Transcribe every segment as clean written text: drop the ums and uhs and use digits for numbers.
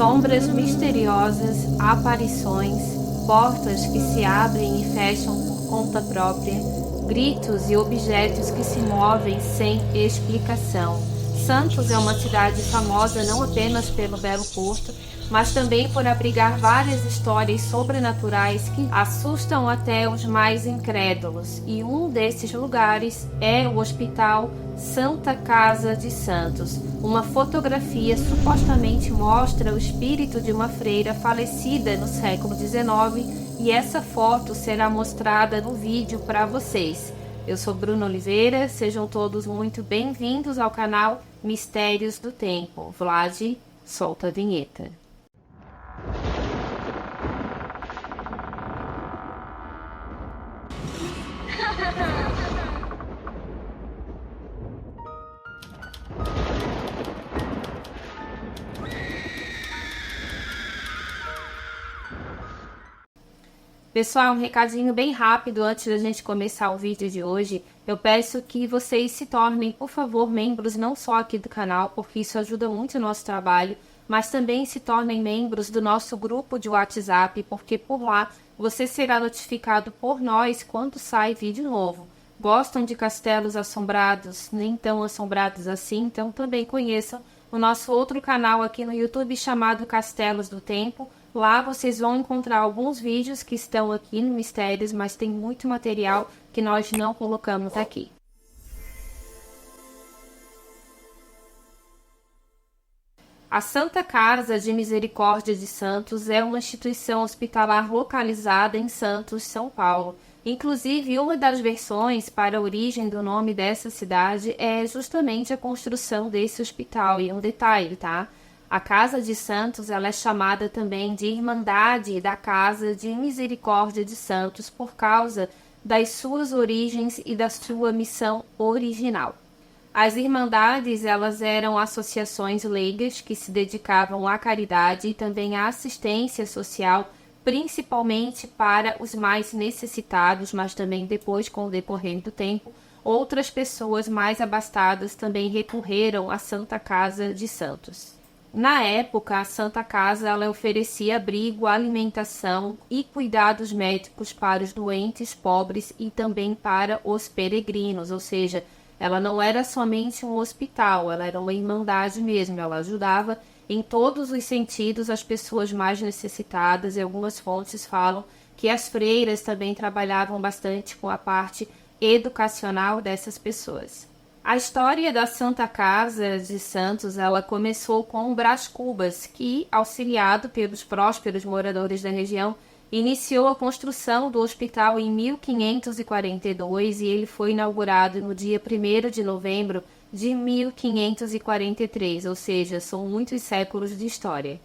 sombras misteriosas, aparições, portas que se abrem e fecham por conta própria, gritos e objetos que se movem sem explicação. Santos é uma cidade famosa não apenas pelo belo porto, mas também por abrigar várias histórias sobrenaturais que assustam até os mais incrédulos. E um desses lugares é o Hospital Santa Casa de Santos. Uma fotografia supostamente mostra o espírito de uma freira falecida no século XIX e essa foto será mostrada no vídeo para vocês. Eu sou Bruna Oliveira, sejam todos muito bem-vindos ao canal Mistérios do Tempo. Vlad, solta a vinheta. Pessoal, um recadinho bem rápido antes da gente começar o vídeo de hoje. Eu peço que vocês se tornem, por favor, membros não só aqui do canal, porque isso ajuda muito o nosso trabalho, mas também se tornem membros do nosso grupo de WhatsApp, porque por lá você será notificado por nós quando sai vídeo novo. Gostam de castelos assombrados, nem tão assombrados assim, então também conheçam o nosso outro canal aqui no YouTube chamado Castelos do Tempo. Lá vocês vão encontrar alguns vídeos que estão aqui no Mistérios, mas tem muito material que nós não colocamos aqui. A Santa Casa de Misericórdia de Santos é uma instituição hospitalar localizada em Santos, São Paulo. Inclusive, uma das versões para a origem do nome dessa cidade é justamente a construção desse hospital. E um detalhe, tá? A Casa de Santos ela é chamada também de Irmandade da Casa de Misericórdia de Santos por causa das suas origens e da sua missão original. As Irmandades elas eram associações leigas que se dedicavam à caridade e também à assistência social, principalmente para os mais necessitados, mas também depois, com o decorrer do tempo, outras pessoas mais abastadas também recorreram à Santa Casa de Santos. Na época, a Santa Casa ela oferecia abrigo, alimentação e cuidados médicos para os doentes, pobres e também para os peregrinos, ou seja, ela não era somente um hospital, ela era uma irmandade mesmo, ela ajudava em todos os sentidos as pessoas mais necessitadas e algumas fontes falam que as freiras também trabalhavam bastante com a parte educacional dessas pessoas. A história da Santa Casa de Santos ela começou com o Brás Cubas, que, auxiliado pelos prósperos moradores da região, iniciou a construção do hospital em 1542 e ele foi inaugurado no dia 1º de novembro de 1543, ou seja, são muitos séculos de história.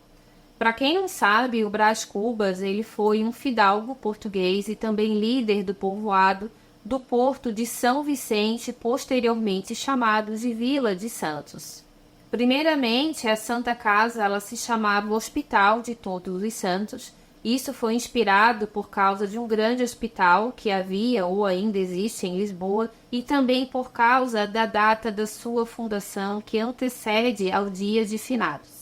Para quem não sabe, o Brás Cubas ele foi um fidalgo português e também líder do povoado do Porto de São Vicente, posteriormente chamado de Vila de Santos. Primeiramente, a Santa Casa ela se chamava Hospital de Todos os Santos. Isso foi inspirado por causa de um grande hospital que havia ou ainda existe em Lisboa e também por causa da data da sua fundação, que antecede ao Dia de Finados.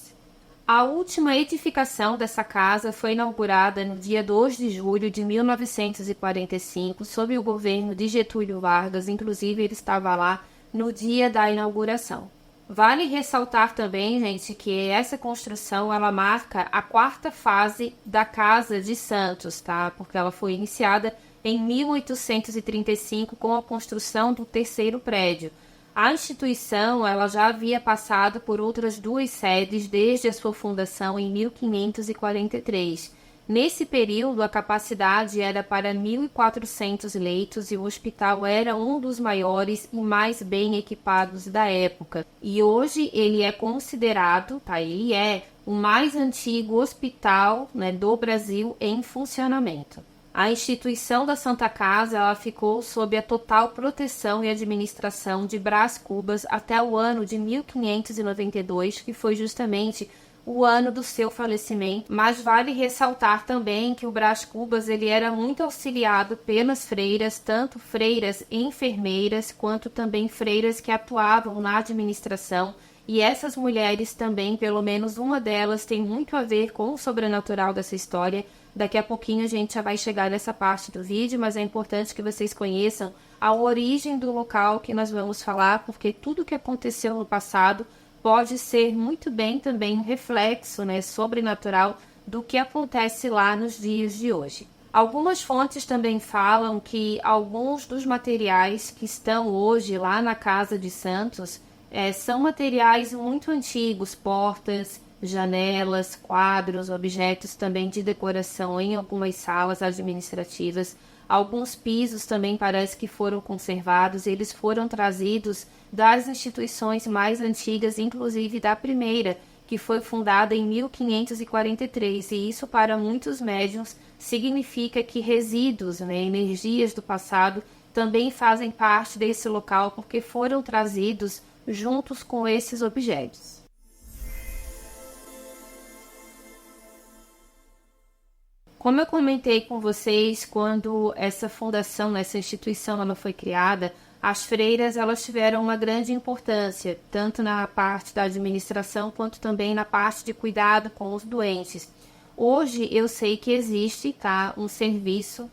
A última edificação dessa casa foi inaugurada no dia 2 de julho de 1945, sob o governo de Getúlio Vargas, inclusive ele estava lá no dia da inauguração. Vale ressaltar também, gente, que essa construção ela marca a 4ª fase da Casa de Santos, tá? Porque ela foi iniciada em 1835 com a construção do 3º prédio. A instituição ela já havia passado por outras 2 sedes desde a sua fundação em 1543. Nesse período, a capacidade era para 1.400 leitos e o hospital era um dos maiores e mais bem equipados da época. E hoje ele é considerado, ele é o mais antigo hospital, do Brasil em funcionamento. A instituição da Santa Casa ela ficou sob a total proteção e administração de Brás Cubas até o ano de 1592, que foi justamente o ano do seu falecimento, mas vale ressaltar também que o Brás Cubas ele era muito auxiliado pelas freiras, tanto freiras enfermeiras, quanto também freiras que atuavam na administração, e essas mulheres também, pelo menos uma delas, tem muito a ver com o sobrenatural dessa história. Daqui a pouquinho a gente já vai chegar nessa parte do vídeo, mas é importante que vocês conheçam a origem do local que nós vamos falar, porque tudo que aconteceu no passado pode ser muito bem também um reflexo, né, sobrenatural do que acontece lá nos dias de hoje. Algumas fontes também falam que alguns dos materiais que estão hoje lá na Casa de Santos são materiais muito antigos, portas, janelas, quadros, objetos também de decoração em algumas salas administrativas. Alguns pisos também parece que foram conservados, eles foram trazidos das instituições mais antigas, inclusive da primeira, que foi fundada em 1543, e isso para muitos médiuns significa que resíduos, né, energias do passado, também fazem parte desse local porque foram trazidos juntos com esses objetos. Como eu comentei com vocês, quando essa fundação, essa instituição ela foi criada, as freiras elas tiveram uma grande importância, tanto na parte da administração, quanto também na parte de cuidado com os doentes. Hoje eu sei que existe um serviço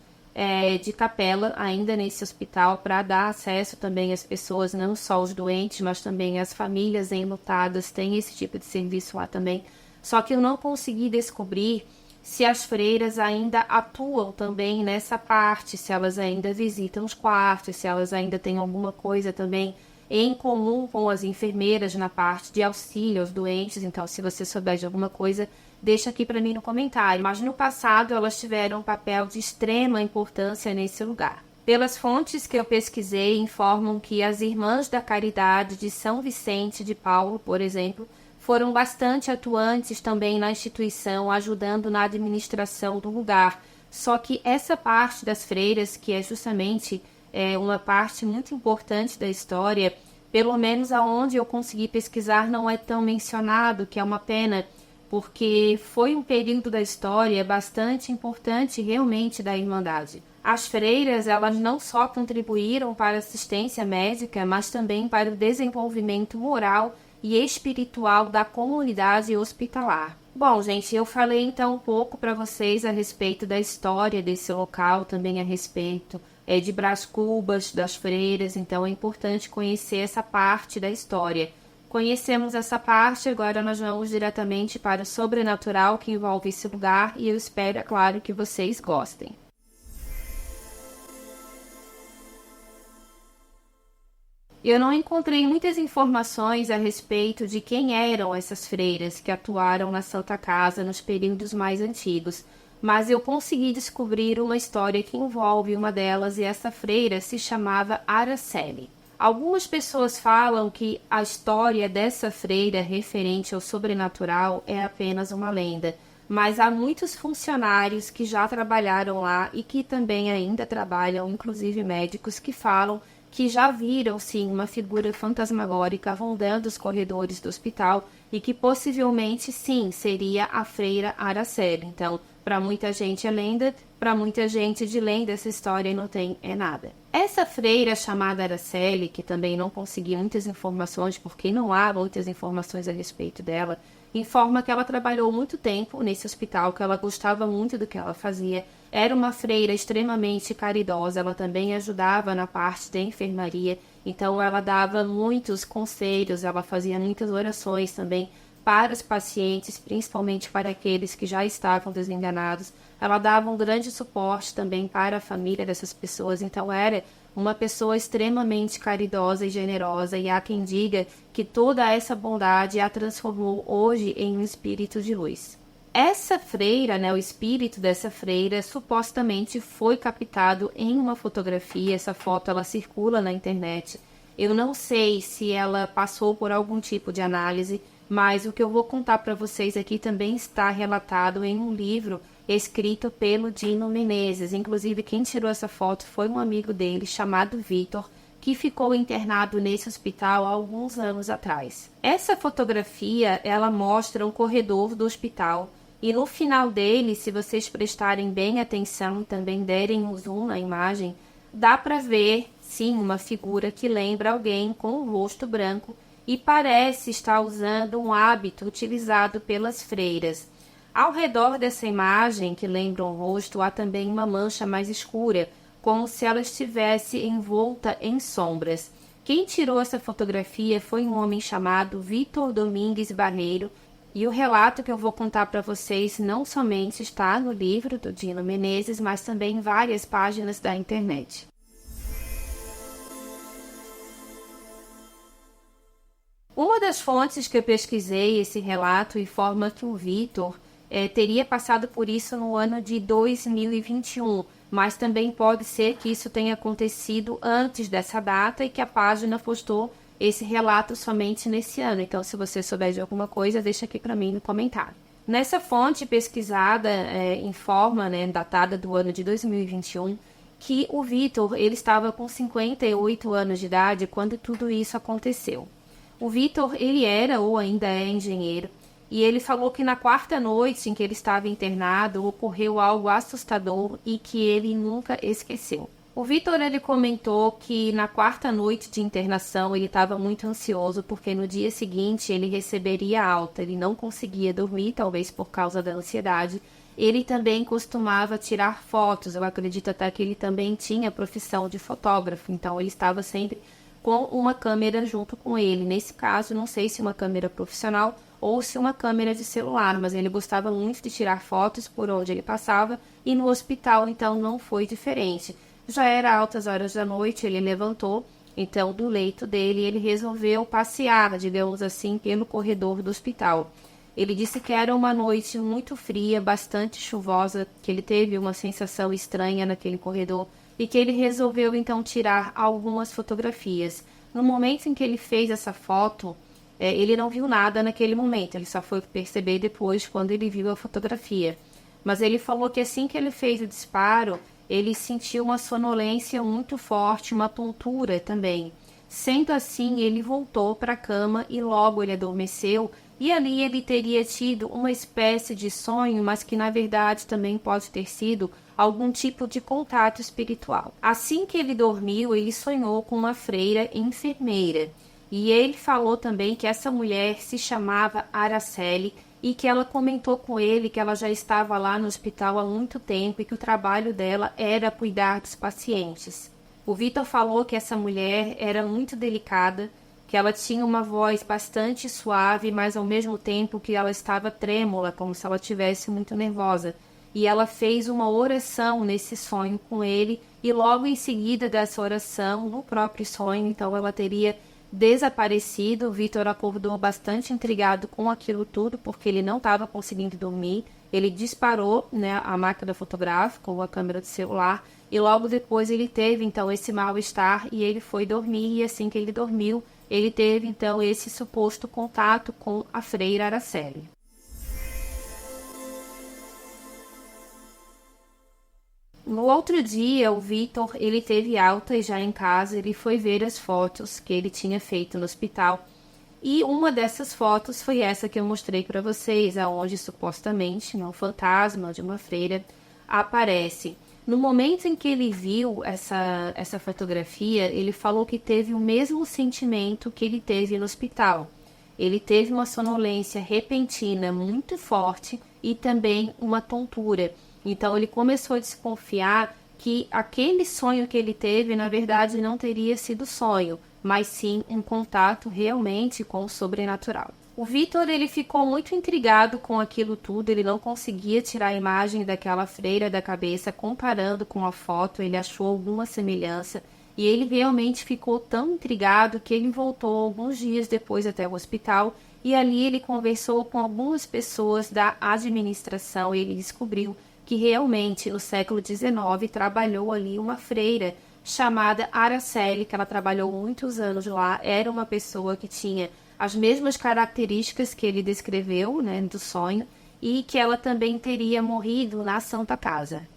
de capela ainda nesse hospital para dar acesso também às pessoas, não só os doentes, mas também as famílias enlutadas, tem esse tipo de serviço lá também. Só que eu não consegui descobrir se as freiras ainda atuam também nessa parte, se elas ainda visitam os quartos, se elas ainda têm alguma coisa também em comum com as enfermeiras na parte de auxílio aos doentes. Então, se você souber de alguma coisa, deixa aqui para mim no comentário. Mas no passado elas tiveram um papel de extrema importância nesse lugar. Pelas fontes que eu pesquisei, informam que as Irmãs da Caridade de São Vicente de Paulo, por exemplo, foram bastante atuantes também na instituição, ajudando na administração do lugar. Só que essa parte das freiras, que é justamente uma parte muito importante da história, pelo menos aonde eu consegui pesquisar, não é tão mencionado, que é uma pena, porque foi um período da história bastante importante realmente da Irmandade. As freiras, elas não só contribuíram para a assistência médica, mas também para o desenvolvimento moral e espiritual da comunidade hospitalar. Bom, gente, eu falei então um pouco para vocês a respeito da história desse local, também a respeito de Brás Cubas, das freiras, então é importante conhecer essa parte da história. Conhecemos essa parte, agora nós vamos diretamente para o sobrenatural que envolve esse lugar e eu espero, é claro, que vocês gostem. Eu não encontrei muitas informações a respeito de quem eram essas freiras que atuaram na Santa Casa nos períodos mais antigos, mas eu consegui descobrir uma história que envolve uma delas e essa freira se chamava Araceli. Algumas pessoas falam que a história dessa freira referente ao sobrenatural é apenas uma lenda, mas há muitos funcionários que já trabalharam lá e que também ainda trabalham, inclusive médicos, que falam que já viram, sim, uma figura fantasmagórica rondando os corredores do hospital e que possivelmente, sim, seria a freira Araceli. Então, para muita gente é lenda, para muita gente de lenda essa história não tem nada. Essa freira chamada Araceli, que também não consegui muitas informações, porque não há muitas informações a respeito dela, informa que ela trabalhou muito tempo nesse hospital, que ela gostava muito do que ela fazia. Era uma freira extremamente caridosa, ela também ajudava na parte da enfermaria, então ela dava muitos conselhos, ela fazia muitas orações também para os pacientes, principalmente para aqueles que já estavam desenganados. Ela dava um grande suporte também para a família dessas pessoas, então era uma pessoa extremamente caridosa e generosa, e há quem diga que toda essa bondade a transformou hoje em um espírito de luz. Essa freira, o espírito dessa freira, supostamente foi captado em uma fotografia. Essa foto ela circula na internet. Eu não sei se ela passou por algum tipo de análise, mas o que eu vou contar para vocês aqui também está relatado em um livro escrito pelo Dino Menezes. Inclusive, quem tirou essa foto foi um amigo dele chamado Vitor, que ficou internado nesse hospital há alguns anos atrás. Essa fotografia, ela mostra o corredor do hospital e no final dele, se vocês prestarem bem atenção e também derem um zoom na imagem, dá para ver, sim, uma figura que lembra alguém com o rosto branco e parece estar usando um hábito utilizado pelas freiras. Ao redor dessa imagem, que lembra um rosto, há também uma mancha mais escura, como se ela estivesse envolta em sombras. Quem tirou essa fotografia foi um homem chamado Vitor Domingues Barreiro, e o relato que eu vou contar para vocês não somente está no livro do Dino Menezes, mas também em várias páginas da internet. Uma das fontes que eu pesquisei esse relato informa que o Vitor teria passado por isso no ano de 2021, mas também pode ser que isso tenha acontecido antes dessa data e que a página postou esse relato somente nesse ano. Então, se você souber de alguma coisa, deixa aqui para mim no comentário. Nessa fonte pesquisada, informa, datada do ano de 2021, que o Vitor ele estava com 58 anos de idade quando tudo isso aconteceu. O Vitor, ele era ou ainda é engenheiro, e ele falou que na quarta noite em que ele estava internado, ocorreu algo assustador e que ele nunca esqueceu. O Vitor, ele comentou que na quarta noite de internação ele estava muito ansioso porque no dia seguinte ele receberia alta, ele não conseguia dormir, talvez por causa da ansiedade. Ele também costumava tirar fotos, eu acredito até que ele também tinha a profissão de fotógrafo, então ele estava sempre com uma câmera junto com ele. Nesse caso, não sei se uma câmera profissional ou se uma câmera de celular, mas ele gostava muito de tirar fotos por onde ele passava e no hospital, então não foi diferente. Já era altas horas da noite, ele levantou, então, do leito dele, ele resolveu passear, digamos assim, pelo corredor do hospital. Ele disse que era uma noite muito fria, bastante chuvosa, que ele teve uma sensação estranha naquele corredor e que ele resolveu, então, tirar algumas fotografias. No momento em que ele fez essa foto, ele não viu nada naquele momento, ele só foi perceber depois quando ele viu a fotografia. Mas ele falou que assim que ele fez o disparo, ele sentiu uma sonolência muito forte, uma tontura também. Sendo assim, ele voltou para a cama e logo ele adormeceu, e ali ele teria tido uma espécie de sonho, mas que na verdade também pode ter sido algum tipo de contato espiritual. Assim que ele dormiu, ele sonhou com uma freira enfermeira. E ele falou também que essa mulher se chamava Araceli e que ela comentou com ele que ela já estava lá no hospital há muito tempo e que o trabalho dela era cuidar dos pacientes. O Vitor falou que essa mulher era muito delicada, que ela tinha uma voz bastante suave, mas ao mesmo tempo que ela estava trêmula, como se ela estivesse muito nervosa. E ela fez uma oração nesse sonho com ele e logo em seguida dessa oração, no próprio sonho, então ela teria desaparecido. O Vitor acordou bastante intrigado com aquilo tudo, porque ele não estava conseguindo dormir. Ele disparou, a máquina fotográfica ou a câmera do celular e logo depois ele teve então esse mal-estar e ele foi dormir, e assim que ele dormiu, ele teve então esse suposto contato com a freira Araceli. No outro dia, o Vitor, ele teve alta e já em casa ele foi ver as fotos que ele tinha feito no hospital. E uma dessas fotos foi essa que eu mostrei para vocês, aonde supostamente um fantasma de uma freira aparece. No momento em que ele viu essa fotografia, ele falou que teve o mesmo sentimento que ele teve no hospital. Ele teve uma sonolência repentina muito forte e também uma tontura. Então ele começou a desconfiar que aquele sonho que ele teve, na verdade, não teria sido sonho, mas sim um contato realmente com o sobrenatural. O Vitor, ele ficou muito intrigado com aquilo tudo, ele não conseguia tirar a imagem daquela freira da cabeça, comparando com a foto, ele achou alguma semelhança, e ele realmente ficou tão intrigado que ele voltou alguns dias depois até o hospital, e ali ele conversou com algumas pessoas da administração, e ele descobriu que realmente no século XIX trabalhou ali uma freira chamada Araceli, que ela trabalhou muitos anos lá, era uma pessoa que tinha as mesmas características que ele descreveu, do sonho, e que ela também teria morrido na Santa Casa.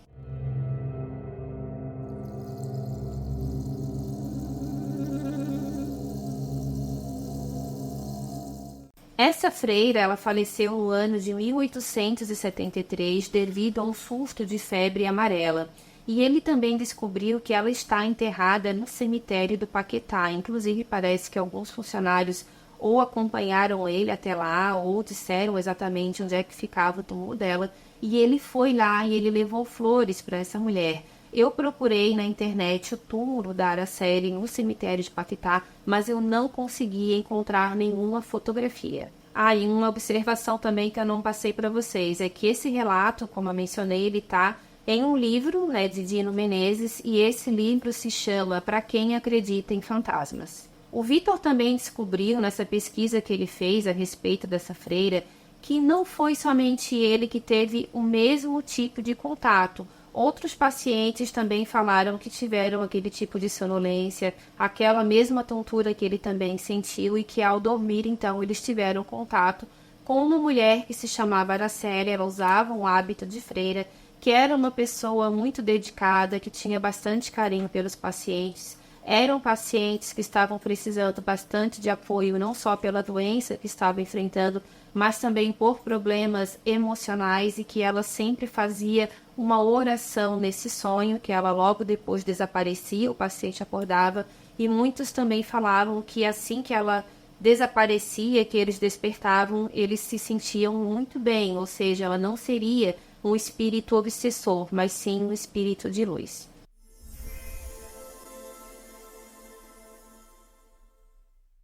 Essa freira, ela faleceu no ano de 1873 devido a um surto de febre amarela. E ele também descobriu que ela está enterrada no cemitério do Paquetá. Inclusive, parece que alguns funcionários ou acompanharam ele até lá, ou disseram exatamente onde é que ficava o túmulo dela. E ele foi lá e ele levou flores para essa mulher. Eu procurei na internet o túmulo da Araceli no cemitério de Paquetá, mas eu não consegui encontrar nenhuma fotografia. E uma observação também que eu não passei para vocês é que esse relato, como eu mencionei, ele está em um livro, né, de Dino Menezes, e esse livro se chama Para Quem Acredita em Fantasmas. O Vitor também descobriu, nessa pesquisa que ele fez a respeito dessa freira, que não foi somente ele que teve o mesmo tipo de contato. Outros pacientes também falaram que tiveram aquele tipo de sonolência, aquela mesma tontura que ele também sentiu e que ao dormir, então, eles tiveram contato com uma mulher que se chamava Araceli. Ela usava um hábito de freira, que era uma pessoa muito dedicada, que tinha bastante carinho pelos pacientes. Eram pacientes que estavam precisando bastante de apoio, não só pela doença que estavam enfrentando, mas também por problemas emocionais, e que ela sempre fazia uma oração nesse sonho, que ela logo depois desaparecia, o paciente acordava, e muitos também falavam que assim que ela desaparecia, que eles despertavam, eles se sentiam muito bem, ou seja, ela não seria um espírito obsessor, mas sim um espírito de luz.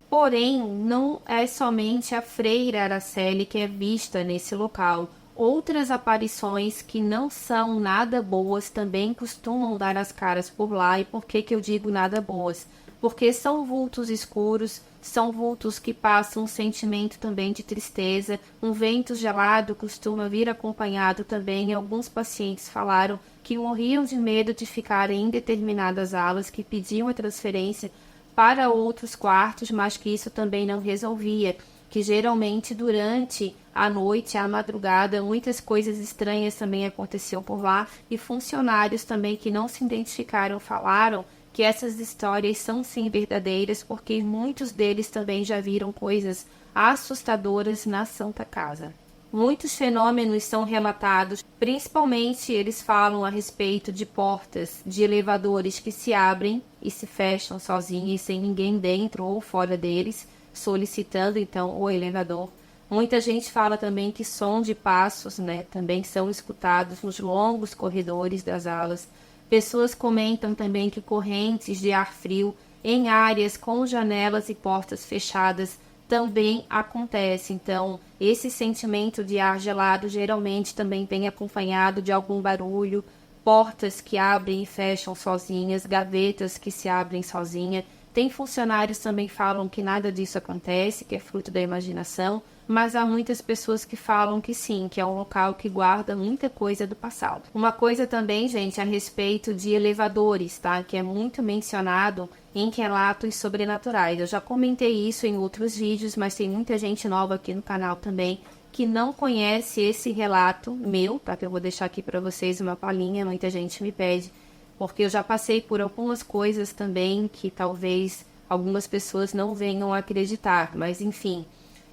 Porém, não é somente a freira Araceli que é vista nesse local. Outras aparições que não são nada boas também costumam dar as caras por lá. E por que eu digo nada boas? Porque são vultos escuros, são vultos que passam um sentimento também de tristeza. Um vento gelado costuma vir acompanhado também. Alguns pacientes falaram que morriam de medo de ficarem em determinadas alas, que pediam a transferência para outros quartos, mas que isso também não resolvia, que geralmente durante a noite, a madrugada, muitas coisas estranhas também aconteciam por lá, e funcionários também que não se identificaram falaram que essas histórias são sim verdadeiras, porque muitos deles também já viram coisas assustadoras na Santa Casa. Muitos fenômenos são relatados, principalmente eles falam a respeito de portas de elevadores que se abrem e se fecham sozinhos, sem ninguém dentro ou fora deles, solicitando então o elevador. Muita gente fala também que som de passos, né, também são escutados nos longos corredores das alas. Pessoas comentam também que correntes de ar frio em áreas com janelas e portas fechadas também acontece. Então, esse sentimento de ar gelado geralmente também vem acompanhado de algum barulho, portas que abrem e fecham sozinhas, gavetas que se abrem sozinha. Tem funcionários também que falam que nada disso acontece, que é fruto da imaginação, mas há muitas pessoas que falam que sim, que é um local que guarda muita coisa do passado. Uma coisa também, gente, a respeito de elevadores, tá? Que é muito mencionado em relatos sobrenaturais. Eu já comentei isso em outros vídeos, mas tem muita gente nova aqui no canal também que não conhece esse relato meu, tá? Que eu vou deixar aqui para vocês uma palhinha, muita gente me pede, porque eu já passei por algumas coisas também que talvez algumas pessoas não venham a acreditar, mas enfim.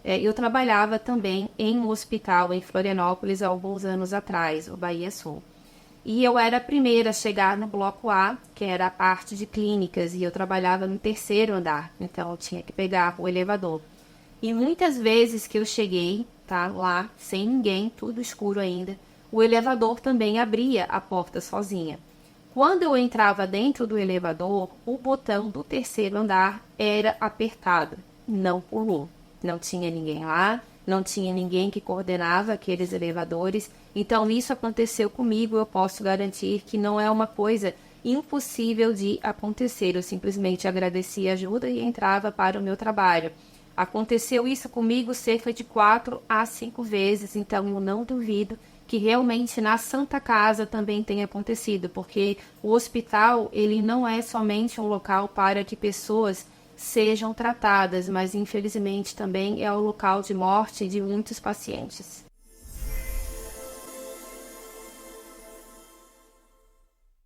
Eu trabalhava também em um hospital em Florianópolis há alguns anos atrás, o Bahia Sul. E eu era a primeira a chegar no bloco A, que era a parte de clínicas, e eu trabalhava no terceiro andar, então eu tinha que pegar o elevador. E muitas vezes que eu cheguei, tá, lá, sem ninguém, tudo escuro ainda, o elevador também abria a porta sozinha. Quando eu entrava dentro do elevador, o botão do terceiro andar era apertado, não por mim. Não tinha ninguém lá, não tinha ninguém que coordenava aqueles elevadores. Então, isso aconteceu comigo. Eu posso garantir que não é uma coisa impossível de acontecer. Eu simplesmente agradecia a ajuda e entrava para o meu trabalho. Aconteceu isso comigo cerca de 4 a 5 vezes, então eu não duvido que realmente na Santa Casa também tenha acontecido, porque o hospital, ele não é somente um local para que pessoas sejam tratadas, mas infelizmente também é o local de morte de muitos pacientes.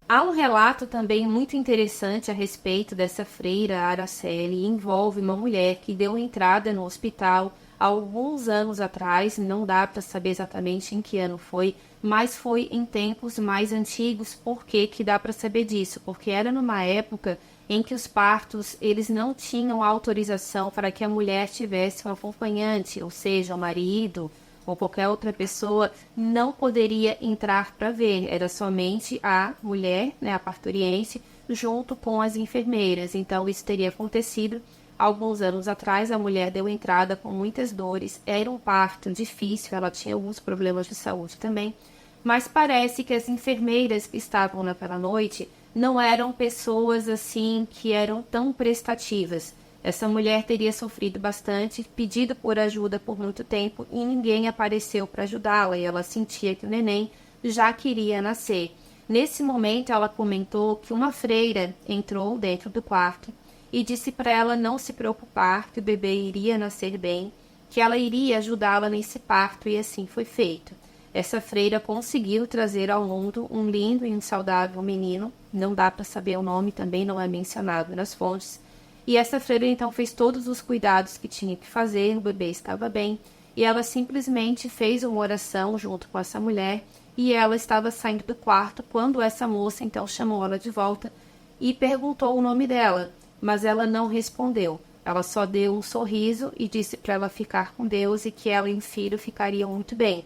Há um relato também muito interessante a respeito dessa freira Araceli, envolve uma mulher que deu entrada no hospital alguns anos atrás, não dá para saber exatamente em que ano foi, mas foi em tempos mais antigos. Por que dá para saber disso? Porque era numa época em que os partos, eles não tinham autorização para que a mulher tivesse um acompanhante, ou seja, o marido ou qualquer outra pessoa não poderia entrar para ver, era somente a mulher, né, a parturiente, junto com as enfermeiras. Então isso teria acontecido alguns anos atrás. A mulher deu entrada com muitas dores, era um parto difícil, ela tinha alguns problemas de saúde também, mas parece que as enfermeiras que estavam naquela noite não eram pessoas assim que eram tão prestativas. Essa mulher teria sofrido bastante, pedido por ajuda por muito tempo e ninguém apareceu para ajudá-la, e ela sentia que o neném já queria nascer. Nesse momento, ela comentou que uma freira entrou dentro do quarto e disse para ela não se preocupar, que o bebê iria nascer bem, que ela iria ajudá-la nesse parto, e assim foi feito. Essa freira conseguiu trazer ao mundo um lindo e um saudável menino, não dá para saber o nome, também não é mencionado nas fontes. E essa freira então fez todos os cuidados que tinha que fazer, o bebê estava bem, e ela simplesmente fez uma oração junto com essa mulher, e ela estava saindo do quarto quando essa moça então chamou ela de volta e perguntou o nome dela, mas ela não respondeu. Ela só deu um sorriso e disse para ela ficar com Deus e que ela e o filho ficariam muito bem.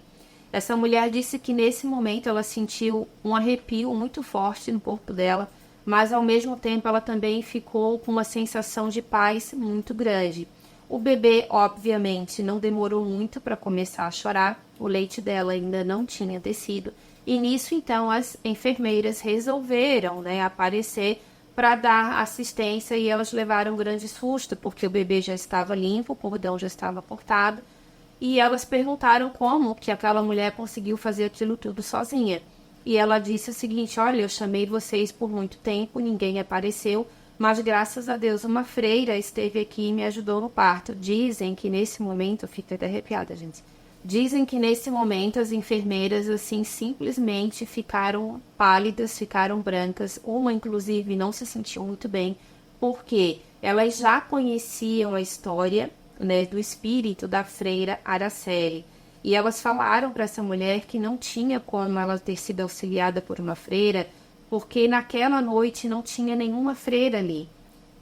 Essa mulher disse que nesse momento ela sentiu um arrepio muito forte no corpo dela, mas ao mesmo tempo ela também ficou com uma sensação de paz muito grande. O bebê, obviamente, não demorou muito para começar a chorar, o leite dela ainda não tinha descido, e nisso então as enfermeiras resolveram, aparecer para dar assistência, e elas levaram um grande susto, porque o bebê já estava limpo, o cordão já estava cortado, e elas perguntaram como que aquela mulher conseguiu fazer aquilo tudo sozinha. E ela disse o seguinte: olha, eu chamei vocês por muito tempo, ninguém apareceu, mas graças a Deus uma freira esteve aqui e me ajudou no parto. Dizem que nesse momento, eu fico até arrepiada, gente. Dizem que nesse momento as enfermeiras assim simplesmente ficaram pálidas, ficaram brancas. Uma inclusive não se sentiu muito bem, porque elas já conheciam a história, do espírito da freira Araceli. E elas falaram para essa mulher que não tinha como ela ter sido auxiliada por uma freira, porque naquela noite não tinha nenhuma freira ali.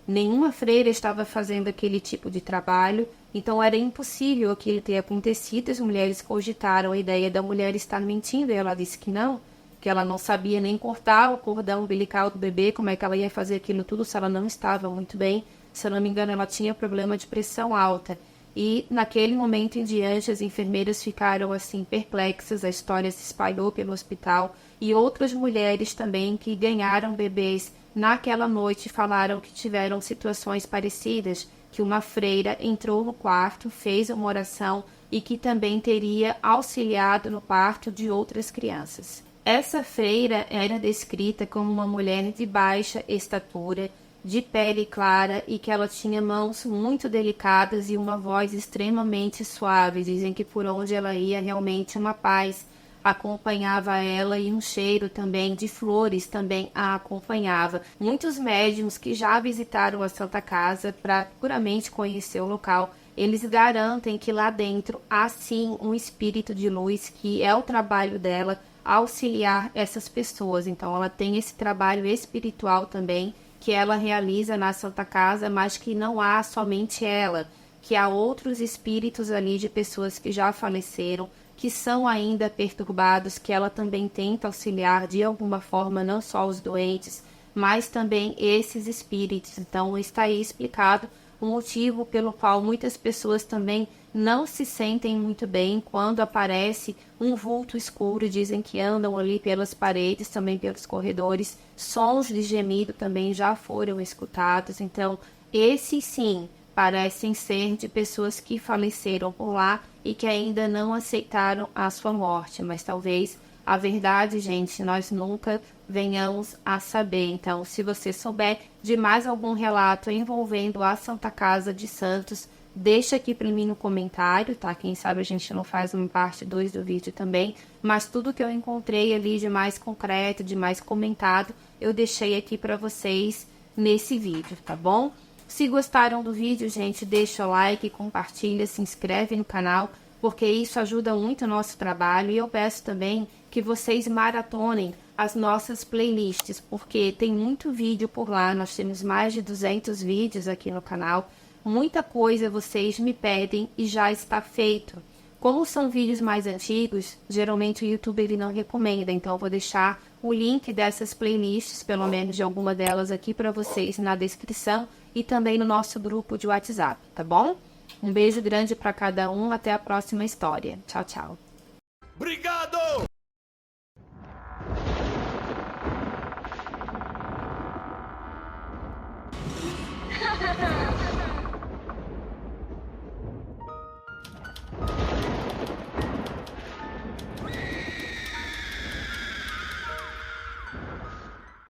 Nenhuma freira estava fazendo aquele tipo de trabalho, então era impossível aquilo ter acontecido. As mulheres cogitaram a ideia da mulher estar mentindo, e ela disse que ela não sabia nem cortar o cordão umbilical do bebê, como é que ela ia fazer aquilo tudo se ela não estava muito bem. Se eu não me engano, ela tinha problema de pressão alta. E naquele momento em diante, as enfermeiras ficaram assim perplexas, a história se espalhou pelo hospital, e outras mulheres também que ganharam bebês naquela noite falaram que tiveram situações parecidas, que uma freira entrou no quarto, fez uma oração e que também teria auxiliado no parto de outras crianças. Essa freira era descrita como uma mulher de baixa estatura, de pele clara, e que ela tinha mãos muito delicadas e uma voz extremamente suave. Dizem que por onde ela ia realmente uma paz acompanhava ela, e um cheiro também de flores também a acompanhava. Muitos médiuns que já visitaram a Santa Casa para puramente conhecer o local, eles garantem que lá dentro há sim um espírito de luz, que é o trabalho dela auxiliar essas pessoas. Então ela tem esse trabalho espiritual também que ela realiza na Santa Casa, mas que não há somente ela, que há outros espíritos ali de pessoas que já faleceram, que são ainda perturbados, que ela também tenta auxiliar de alguma forma, não só os doentes, mas também esses espíritos. Então está aí explicado o motivo pelo qual muitas pessoas também não se sentem muito bem quando aparece um vulto escuro. Dizem que andam ali pelas paredes, também pelos corredores, sons de gemido também já foram escutados. Então esses sim parecem ser de pessoas que faleceram por lá e que ainda não aceitaram a sua morte, mas talvez a verdade, gente, nós nunca venhamos a saber. Então, se você souber de mais algum relato envolvendo a Santa Casa de Santos, deixa aqui para mim no comentário, tá? Quem sabe a gente não faz uma parte 2 do vídeo também, mas tudo que eu encontrei ali de mais concreto, de mais comentado, eu deixei aqui para vocês nesse vídeo, tá bom? Se gostaram do vídeo, gente, deixa o like, compartilha, se inscreve no canal, porque isso ajuda muito o nosso trabalho. E eu peço também que vocês maratonem as nossas playlists, porque tem muito vídeo por lá. Nós temos mais de 200 vídeos aqui no canal. Muita coisa vocês me pedem e já está feito. Como são vídeos mais antigos, geralmente o YouTube ele não recomenda, então eu vou deixar o link dessas playlists, pelo menos de alguma delas aqui para vocês na descrição e também no nosso grupo de WhatsApp, tá bom? Um beijo grande para cada um, até a próxima história. Tchau, tchau. Obrigado!